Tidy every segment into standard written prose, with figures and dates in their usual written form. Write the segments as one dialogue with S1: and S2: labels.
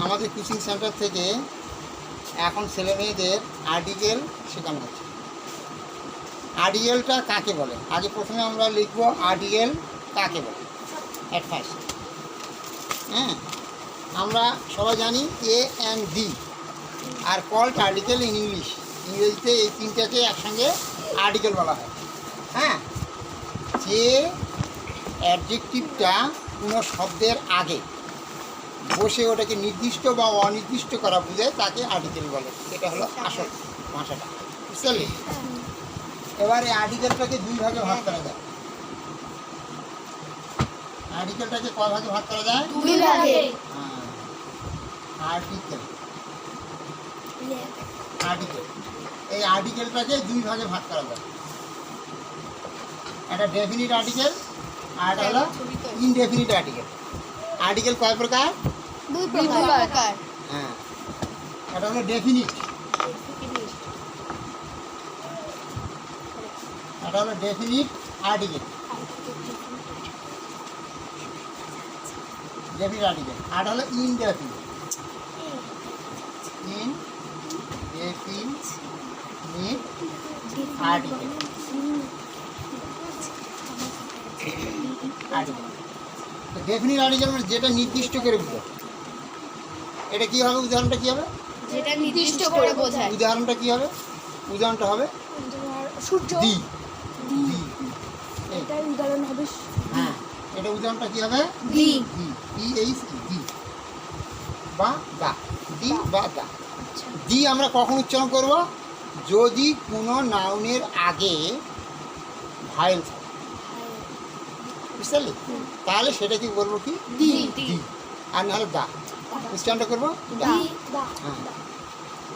S1: আমাদের coaching centre থেকে এখন ছেলে মেয়েদের আর্টিকেল শেখানো হচ্ছে। আর্টিকেলটা কাকে বলে? আগে প্রথমে আমরা লিখব আর্টিকেল কাকে বলে অ্যাট ফার্স্ট। হ্যাঁ, আমরা সবাই জানি a and the are called article in English. ইংরেজিতে এই তিনটাকে একসঙ্গে আর্টিকেল বলা হয়। হ্যাঁ, যে অ্যাডজেক্টিভটা কোনো শব্দের আগে বসে ওটাকে নির্দিষ্ট বা অনির্দিষ্ট করা বোঝায় তাকে আর্টিকেল বলে। এটা হলো আসল ভাষাটা, বুঝতে পারলি? এবার এই আর্টিকেলটাকে দুই ভাগে ভাগ করা যায়। আর্টিকেলটাকে কয় ভাগে ভাগ করা যায়?
S2: দুই ভাগে।
S1: আর্টিকেল আর্টিকেল এই আর্টিকেলটাকে দুই ভাগে ভাগ করা যায়। একটা ডেফিনিট আর্টিকেল আর একটা হলো ইনডেফিনিট আর্টিকেল। আর্টিকেল কয় প্রকার?
S2: দুই প্রকার।
S1: হ্যাঁ, এটা হলো ডেফিনিট, এটা হলো ডেফিনিট আর্টিকেল, ডেফিনিট আর্টিকেল। আর হলো indefinite, indefinite article. Article definite article মানে যেটা নির্দিষ্ট করে বোঝায়। এটা কি হবে? উদাহরণটা কি হবে?
S2: যেটা নির্দিষ্ট করে বোঝায়।
S1: উদাহরণটা কি হবে? উদাহরণটা হবে
S2: সূর্য।
S1: D D.
S2: এটা উদাহরণ হবে।
S1: হ্যাঁ, এটা উদাহরণটা কি হবে?
S2: D.
S1: D D H D বা দা, ডি বা দা। ডি আমরা কখন উচ্চারণ করব? যদি কোনো নাউনের আগে ভায়েল থাকে, বুঝতে পারলি? তাহলে সেটা কি বলবো? কি
S2: ডি।
S1: ডি। আর নাহলে দা উচ্চারণটা করবো দা। হ্যাঁ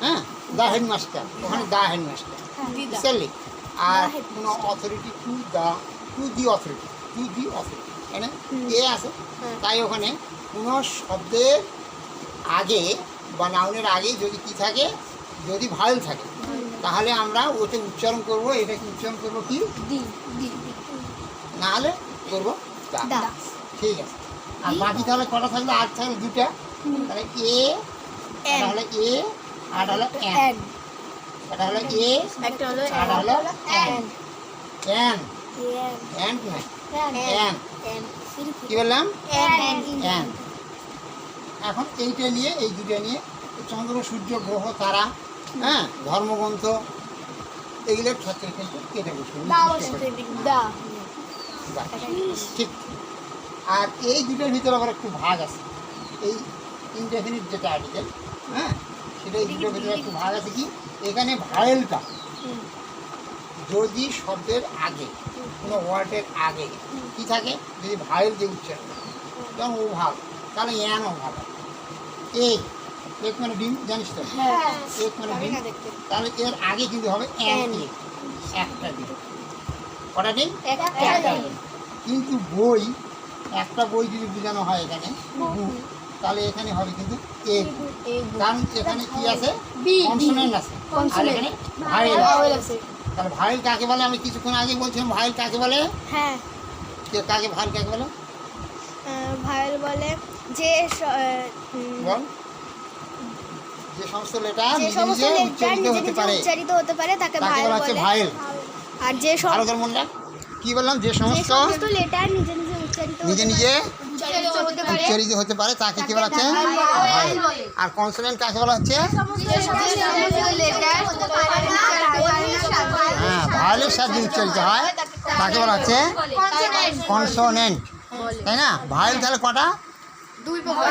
S1: হ্যাঁ, দা হেডমাস্টার, ওখানে দা হেডমাস্টার, বুঝতে পারলি? আর কোনো authority to the, to the authority, to the authority, এখানে এ আছে, তাই ওখানে কোনো শব্দের আগে বা নাউনের আগে যদি কি থাকে, যদি ভায়েল থাকে, তাহলে আমরা ওটা উচ্চারণ করব। এটাকে উচ্চারণ করবো কি?
S2: ডি। ডি।
S1: নাহলে করবো দা। ঠিক আছে। আর বাকি তাহলে কটা থাকলো? আর থাকলো দুটা। তাহলে এ, এটা হলো এ, আর হলো এন। এটা হলো এ,
S2: একটা হলো
S1: আর হলো এন। N
S2: N.
S1: এন না, এন। কি বললাম? এন। এখন এইটা নিয়ে, এই দুটা নিয়ে চন্দ্র, সূর্য, গ্রহ, তারা, হ্যাঁ, ধর্মগ্রন্থ, এগুলোর ক্ষেত্রে কিন্তু কেটে বসবে। ঠিক। আর এই দুটোর ভিতরে আবার একটু ভাগ আছে। এই ইনডেফিনিট যেটা আর্টিকেল, হ্যাঁ, সেটা এই দুটোর ভিতরে একটু ভাগ আছে। কি? এখানে ভায়েলটা যদি শব্দের আগে, কোনো ওয়ার্ডের আগে কি থাকে, যদি ভায়েল দিয়ে উচ্চারণ, যেমন ও ভাগ, তাহলে এন ও ভাগ। এক, এক মানে ডিম, জানিস তো? এক মানে ডিম, তাহলে এর আগে কিন্তু হবে এন, একটা ডিম। কটা ডিম? একটা ডিম। কিন্তু বই, একটা বই যদি বোঝানো হয় এখানে বুক, তাহলে এখানে হবে কিন্তু এগ, কারণ এখানে কি আছে? কনসোনেন্ট আছে, আর এখানে ভায়েল আছে। তাহলে ভায়েল কাকে বলে? আমি কিছুক্ষণ আগে বলছিলাম ভায়েল কাকে বলে।
S2: হ্যাঁ,
S1: কাকে ভায়েল কাকে বলে?
S2: ভায়েল বলে যে
S1: বল। যে সমস্ত লেটার
S2: যে
S1: নিজে
S2: সমস্ত
S1: নিজে
S2: লেটার
S1: উচ্চারিত
S2: নিজে
S1: হতে
S2: নিজে
S1: পারে
S2: উচ্চারিত হতে পারে তাকে
S1: তাকে
S2: ভায়েল
S1: বলা হচ্ছে
S2: বলে।
S1: ভায়েল।
S2: আর যে
S1: ভালো করে মনে রাখ, কি বললাম? যে সমস্ত
S2: লেটার নিজে নিজে উচ্চারিত
S1: নিজে নিজে
S2: হতে পারে
S1: উচ্চারিত হতে পারে তাকে কি বলা হচ্ছে? ভায়েল। আর কনসোনেন্ট কাকে বলা হচ্ছে? হ্যাঁ, ভায়েলের সাথে উচ্চারিত হয় তাকে বলা হচ্ছে কনসোনেন্ট, তাই না? ভায়েল তাহলে কটা?
S2: দুই প্রকার।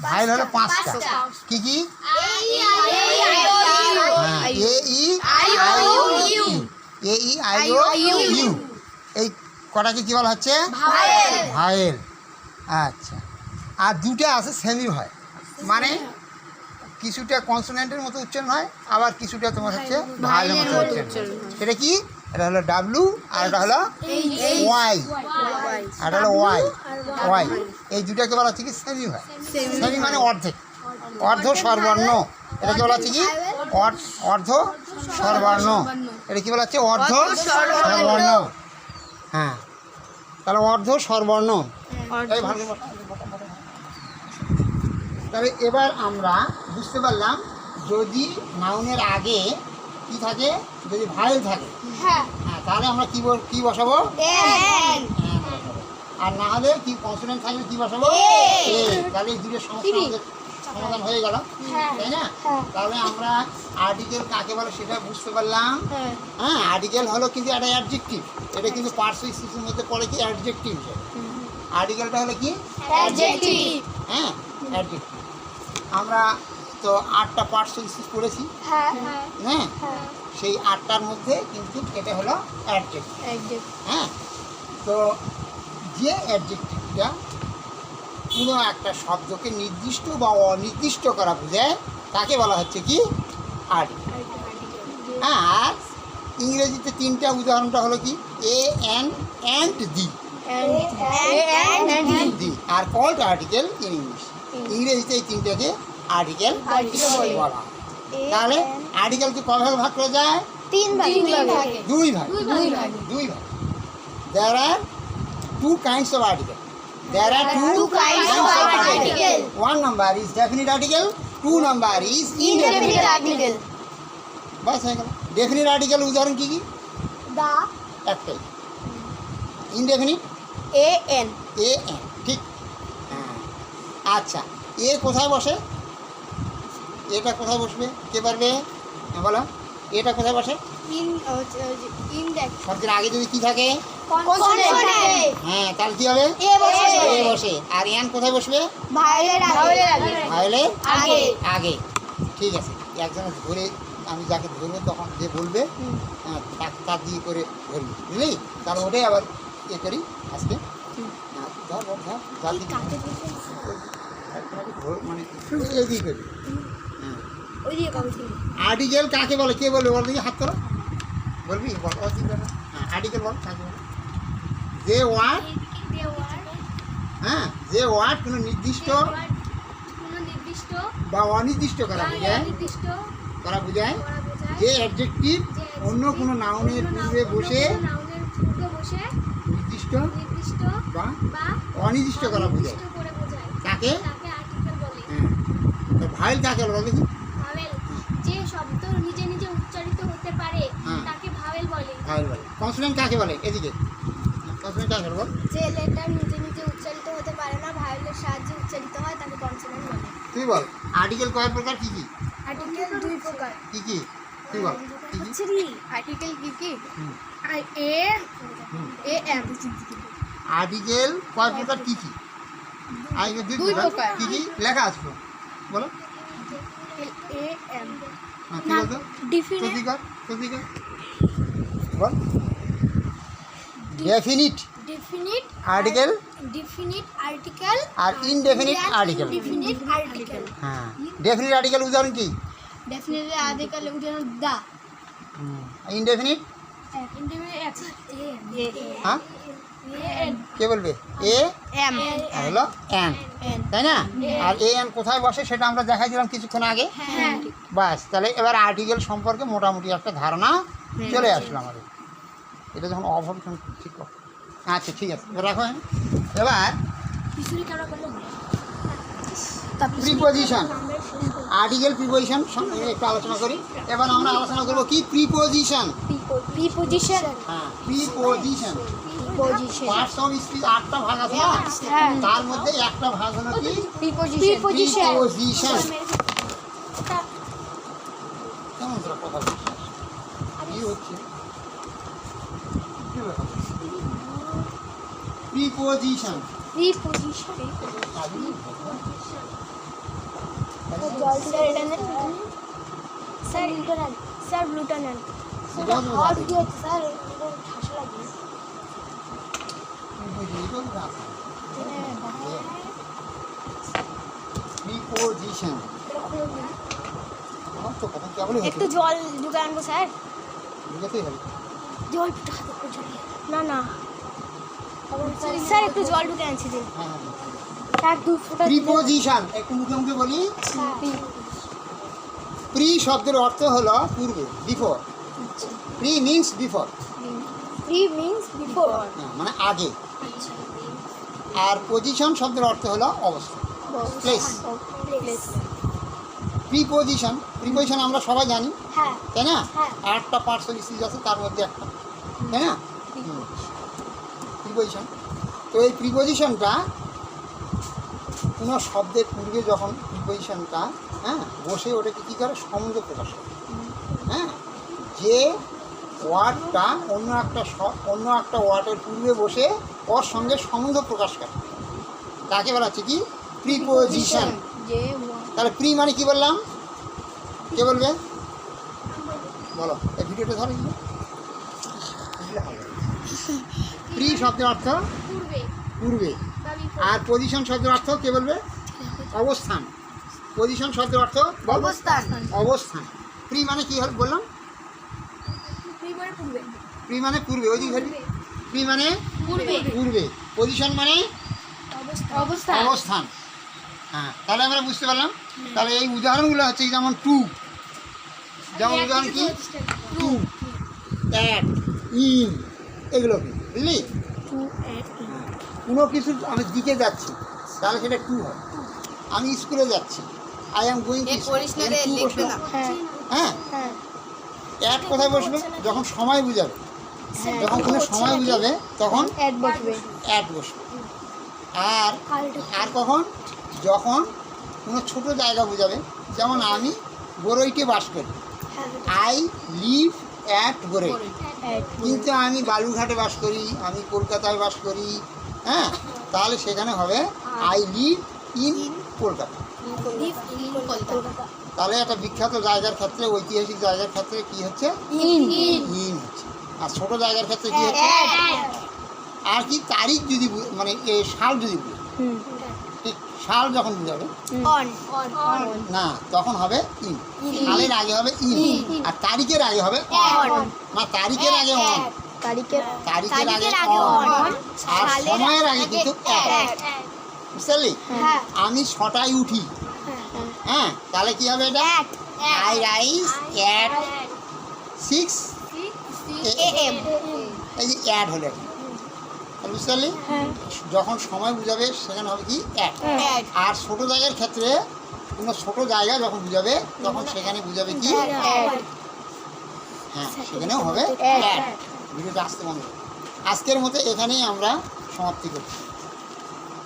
S1: ভায়েল হলো পাঁচটা। কি কি? হ্যাঁ, এ ই আই ও ইউ। এই কটাকে কি বলা হচ্ছে? ভায়েল। আচ্ছা, আর দুটো আছে সেমি ভায়েল, মানে কিছুটা কনসোনেন্টের মতো উচ্চারণ হয়, আবার কিছুটা তোমার হচ্ছে ভায়েলের মতো উচ্চারণ হয়। সেটা কি? এটা হলো ডাব্লু আর এটা হলো ওয়াই, আর এটা হলো ওয়াই। ওয়াই, এই দুটাকে বলা হচ্ছে কি? Semi vowel. সেমি মানে অর্ধেক, অর্ধ স্বরবর্ণ। এটাকে বলা হচ্ছে কি? অর্ধ স্বরবর্ণ। এটা কি বলা হচ্ছে? অর্ধ স্বরবর্ণ। হ্যাঁ, তাহলে অর্ধ স্বরবর্ণ। এই ভালো তাহলে এবার আমরা বুঝতে পারলাম যদি নাউনের আগে কি থাকে, যদি ভায়েল থাকে,
S2: হ্যাঁ
S1: হ্যাঁ, তাহলে আমরা কি বসাবো?
S2: এন
S1: হ্যাঁ, বসাবো। আর না হলে কি কনসোনেন্ট থাকলে কি বসাবো? এ। তাহলে এই দুটো সমস্যা আমাদের সমাধান হয়ে গেল,
S2: হ্যাঁ।
S1: তাই না?
S2: হ্যাঁ।
S1: তাহলে আমরা আর্টিকেল কাকে বলে সেটা বুঝতে পারলাম।
S2: হ্যাঁ
S1: হ্যাঁ, আর্টিকেল হলো কিন্তু একটা অ্যাডজেক্টিভ, এটা কিন্তু পার্সিস্টেন্সের মধ্যে পড়ে কি অ্যাডজেক্টিভ। আর্টিকেলটা হলো কি?
S2: অ্যাডজেক্টিভ
S1: হ্যাঁ, অ্যাডজেক্টিভ। আমরা তো 8টা পার্সিস্টেন্স পড়েছি,
S2: হ্যাঁ
S1: হ্যাঁ,
S2: হ্যাঁ
S1: সেই 8টার মধ্যে কিন্তু এটা হলো অ্যাডজেক্টিভ।
S2: অ্যাডজেক্টিভ
S1: হ্যাঁ, তো যে অ্যাডজেক্টিভটা কোনো একটা শব্দকে নির্দিষ্ট বা অনির্দিষ্ট করা বোঝায় তাকে বলা হচ্ছে কি? আর্টিকেল। হ্যাঁ, আর ইংরেজিতে 3টা উদাহরণটা হলো কি? A, an, and, the. The are called article in English. ইংরেজিতে এই 3টাকে আর্টিকেল বলা হয়। তাহলে আর্টিকেলকে কয় ভাগে ভাগ করা যায়?
S2: 3 ভাগে
S1: 2 ভাগ।
S2: 2 ভাগে
S1: 2 ভাগ। There are 2 kinds of article. There are two
S2: kinds of article.
S1: One number is definite article, 2 number is
S2: indefinite
S1: indefinite.
S2: Article
S1: বাস হয়ে গেল। ডেফিনিট আর্টিকেল উদাহরণ কি কি?
S2: দা
S1: একটাই। Indefinite
S2: a an
S1: a an, ঠিক। হ্যাঁ, আচ্ছা, এ কোথায় বসে? এটা কোথায় বসবে? কে পারবে? হ্যাঁ, বলো। এটা কোথায় বসে?
S2: ইনডেক্স
S1: শব্দের আগে যদি কি থাকে?
S2: কনসোনেন্ট
S1: হ্যাঁ, তাহলে কি হবে?
S2: এ বসে
S1: এ বসে। আর এন কোথায় বসবে?
S2: ভাইলের আগে
S1: ভায়োলের
S2: আগে
S1: আগে। ঠিক আছে, একজন ধরে আমি যাকে ধরবো তখন যে বলবে, হ্যাঁ, তার দিয়ে করে ধরবি, বুঝলি? তাহলে ওটাই আবার ইয়ে করি আজকে। হ্যাঁ, ধর ধর ধর যার দিকে মানে এদিকে করি। হ্যাঁ,
S2: ওই দিয়ে কবে
S1: আর্টিকেল কাকে বলে? কে বলবে? বল দেখি, হাত করো। বলবি? বল, অসুবিধা না। হ্যাঁ, আর্টিকেল বল কাকে বলে? যে ওয়ার্ড, হ্যাঁ, যে ওয়ার্ড কোনো নির্দিষ্ট বা অনির্দিষ্ট করা বোঝায়, যে অ্যাডজেক্টিভ অন্য কোনো নাউনের পূর্বে বসে নির্দিষ্ট বা অনির্দিষ্ট করা বোঝায় তাকে, হ্যাঁ, ভাইল কাকে বলে? দেখি।
S3: যে শব্দ নিজে নিজে উচ্চারিত হতে পারে
S1: হ্যাঁ।
S3: তাকে ভাওয়েল বলে।
S1: ভাইল বলে। কনসোনেন্ট কাকে বলে? এদিকে কনসোনেন্ট কাকে বলে?
S3: যে লেটার নিজে নিজে উচ্চারিত হতে পারে না, ভাওয়েলের সাহায্যে উচ্চারিত হয় তাকে কনসোনেন্ট বলে।
S1: তুই বল, আর্টিকেল কয় প্রকার, কি কি?
S3: আর্টিকেল 2 প্রকার।
S1: কি কি? তুই বল, কি কি?
S2: আর্টিকেল কি কি
S1: হুম,
S2: এ
S1: হুম।
S2: এ এম
S1: আর্টিকেল কয় প্রকার, কি কি? আর্টিকেল 2 প্রকার। কি কি লেখা আছে তো? বলো।
S2: এ এম
S1: হ্যাঁ, কি বলতো?
S2: ডিফিনিট
S1: সত্যিকার বল। Definite
S2: definite
S1: article
S2: definite article
S1: আর ইনডেফিনিট আর্টিকেল।
S2: ডিফিনিট আর্টিকেল
S1: হ্যাঁ, ডেফিনিট আর্টিকেল উদাহরণ কি?
S2: ডেফিনিট আর্টিকেল উদাহরণ দা
S1: ইনডেফিনিট,
S2: ইনডিফিনিট
S1: হ্যাঁ, কে বলবে? এ
S2: এম
S1: আর হলো এন,
S2: এন
S1: তাই না? আর এ এন কোথায় বসে সেটা আমরা দেখাই দিলাম কিছুক্ষণ আগে।
S2: হ্যাঁ
S1: বাস, তাহলে এবার আর্টিকেল সম্পর্কে মোটামুটি একটা ধারণা চলে আসলো আমাদের। এটা যখন অফ হবে তখন ঠিক কর। আচ্ছা, ঠিক আছে, এবার রাখো। হ্যাঁ, এবার প্রিপোজিশন, আর্টিকেল প্রিপোজিশন একটু আলোচনা করি। এবার আমরা আলোচনা করবো কি? প্রিপোজিশন।
S2: প্রিপোজিশন
S1: হ্যাঁ, preposition.
S2: Position
S1: parts of speech 8টা ভাগ আছে না?
S2: হ্যাঁ।
S1: তার মধ্যে একটা ভাগ হলো কি?
S2: Preposition
S1: preposition. কেমন তোরা কথা বলছিস? কি হচ্ছে? প্রিপোজিশন।
S2: প্রিপোজিশন স্যার স্যার ব্লুটা নেন হট কি হচ্ছে স্যার ঠাসা লাগে
S1: প্রিপোজিশন তো কথা কেবলই
S2: একটু জল ঢুকে আনবো স্যার
S1: বুঝতেই হবে।
S2: জল না না স্যার একটু জল ঢুকে আনছি দিন
S1: হ্যাঁ, হ্যাঁ।
S2: স্যার 2 ফোঁটা
S1: প্রিপোজিশন একটু মুখে মুখে বলি। প্রি শব্দের অর্থ হলো পূর্বে, before. Pre means before,
S2: pre means before
S1: মানে আগে। আর পজিশন শব্দের অর্থ হলো অবস্থা। প্লেস। প্রিপোজিশন আমরা সবাই জানি,
S2: হ্যাঁ
S1: তাই না?
S2: হ্যাঁ।
S1: 8টা পার্টস স্পিচ আছে, তার মধ্যে একটা, তাই না? প্রিপোজিশন। তো এই প্রিপোজিশনটা কোনো শব্দের পূর্বে যখন প্রিপোজিশনটা বসে ওটাকে কী করে, সম্বন্ধ প্রকাশ করে। হ্যাঁ, যে ওয়ার্ডটা অন্য একটা ওয়ার্ডের পূর্বে বসে ওর সঙ্গে সম্বন্ধ প্রকাশ করে তাকে বলা হচ্ছে কি, প্রিপোজিশন। তাহলে প্রি মানে কি বললাম, কে বলবে? বলো, এই ভিডিওটা ধরো। প্রি শব্দের অর্থ
S3: পূর্বে
S1: পূর্বে,
S3: বা বিপরীত।
S1: আর পজিশন শব্দের অর্থ কে বলবে? অবস্থান। পজিশন শব্দের অর্থ অবস্থান। প্রি মানে কি বললাম?
S3: পূর্বে
S1: প্রি মানে পূর্বে, ওই দিকে প্রি মানে
S3: পূর্বে
S1: পূর্বে, পজিশন মানে
S3: অবস্থা
S1: অবস্থান। হ্যাঁ, তাহলে আমরা বুঝতে পারলাম। তাহলে এই উদাহরণগুলো হচ্ছে যেমন টু, যেমন উদাহরণ কি, টু, অ্যাট, ইন, এগুলো কি বুঝলি? কোনো কিছু আমি দিকে যাচ্ছি তাহলে সেটা টু হয়। আমি স্কুলে যাচ্ছি, I am going to school, হ্যাঁ।
S2: হ্যাঁ
S1: অ্যাট কোথায় বসবে? যখন সময় বুঝাবে, যখন কোনো সময় বুঝাবে তখন
S2: অ্যাড বসবে।
S1: অ্যাট বসবে। আর আর কখন? যখন কোনো ছোটো জায়গা বোঝাবে, যেমন আমি বরইতে বাস করি, আই লিভ অ্যাট বরই। কিন্তু আমি বালুরঘাটে বাস করি, আমি কলকাতায় বাস করি, হ্যাঁ, তাহলে সেখানে হবে আই লিভ ইন কলকাতা। তাহলে একটা বিখ্যাত জায়গার ক্ষেত্রে, ঐতিহাসিক জায়গার ক্ষেত্রে কি হচ্ছে, ইন হচ্ছে। আর ছোটো জায়গার ক্ষেত্রে কি হচ্ছে? আর কি তারিখ যদি মানে সাল যদি বুঝে, ঠিক সাল যখন বুঝাবে না তখন হবে ইন, সালের আগে হবে ইন, আর তারিখের আগে হবে অন। না, তারিখের আগে অন, তারিখের আগে অন, আর সময়ের আগে কিন্তু এক। বুঝলি? আমি 6টায় উঠি, হ্যাঁ, তাহলে কি হবে এটা? I rise at 6 AM। এই যে অ্যাড হলো এটা, বুঝতে পারলি? যখন সময় বুঝাবে সেখানে হবে কি, এক। আর ছোটো জায়গার ক্ষেত্রে কোনো ছোটো জায়গা যখন বুঝাবে তখন সেখানে বুঝাবে কি, হ্যাঁ, সেখানেও হবে এক। ভিডিওটা আসতে বন্ধ। আজকের মতো এখানেই আমরা সমাপ্তি করছি।